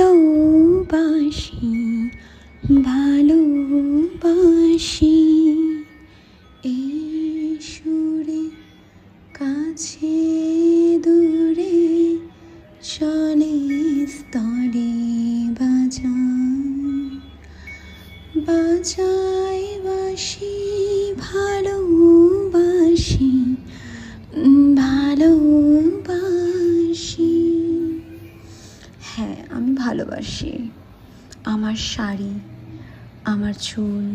ভালোবাসি ভালোবাসি এই সুরে কাছে দূরে চলে স্তরে বাজায় বাঁশি ভালোবাসি ভালোবাসি। হ্যাঁ, আমি ভালোবাসি আমার শাড়ি, আমার চুল,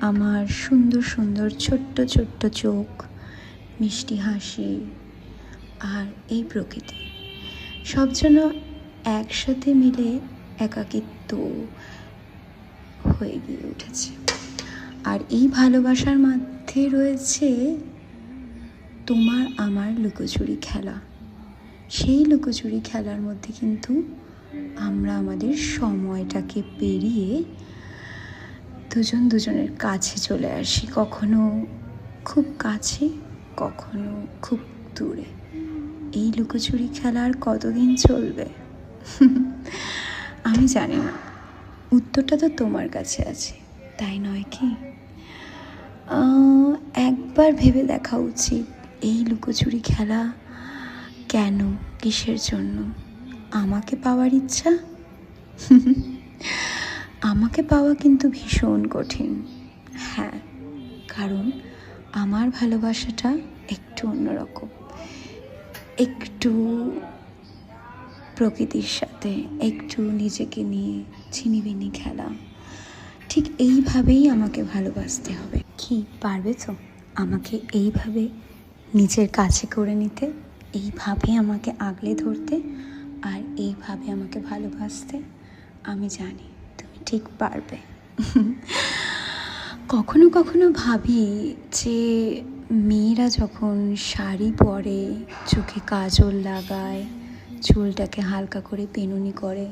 আমার সুন্দর সুন্দর ছোট্ট ছোট্ট চোখ, মিষ্টি হাসি আর এই প্রকৃতি সব যেন একসাথে মিলে একাকিত্ব হয়ে গিয়ে উঠেছে। আর এই ভালোবাসার মধ্যে রয়েছে তোমার আমার লুকোচুরি খেলা। সেই লুকোচুরি খেলার মধ্যে কিন্তু আমরা আমাদের সময়টাকে পেরিয়ে দুজন দুজনের কাছে চলে আসি, কখনো খুব কাছে, কখনো খুব দূরে। এই লুকোচুরি খেলা আর কতদিন চলবে আমি জানি না, উত্তরটা তো তোমার কাছে আছে, তাই নয় কি? একবার ভেবে দেখা উচিত এই লুকোচুরি খেলা কেন, কিসের জন্য? আমাকে পাওয়ার ইচ্ছা? আমাকে পাওয়া কিন্তু ভীষণ কঠিন। হ্যাঁ, কারণ আমার ভালোবাসাটা একটু অন্যরকম, একটু প্রকৃতির সাথে, একটু নিজেকে নিয়ে ছিনিবিনি খেলা। ঠিক এইভাবেই আমাকে ভালোবাসতে হবে। কি পারবে তো আমাকে এইভাবে নিজের কাছে করে নিতে, এইভাবে আমাকে আগলে ধরতে, আর এইভাবে আমাকে ভালোবাসতে? আমি জানি তুমি ঠিক পারবে। কখনো কখনো ভাবি যে মেয়েরা যখন শাড়ি পরে, চোখে কাজল লাগায়, চুলটাকে হালকা করে বেনুনি করে,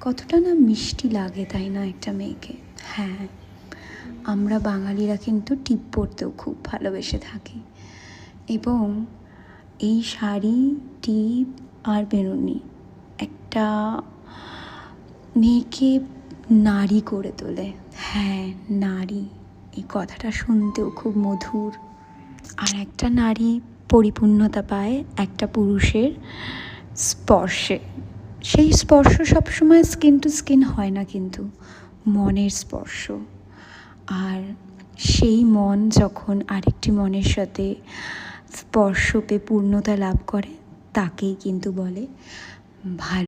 কতটা না মিষ্টি লাগে, তাই না একটা মেয়েকে? হ্যাঁ, আমরা বাঙালিরা কিন্তু টিপ পরতেও খুব ভালোবেসে থাকি, এবং এই শাড়ি, টিপ আর বেনুনি একটা মেয়েকে নারী করে তোলে। হ্যাঁ, নারী, এই কথাটা শুনতেও খুব মধুর। আর একটা নারী পরিপূর্ণতা পায় একটা পুরুষের স্পর্শে। সেই স্পর্শ সবসময় স্কিন টু স্কিন হয় না, কিন্তু মনের স্পর্শ। আর সেই মন যখন আরেকটি মনের সাথে স্পর্শ পেয়ে পূর্ণতা লাভ করে, তাকেই কিন্তু বলে ভালো।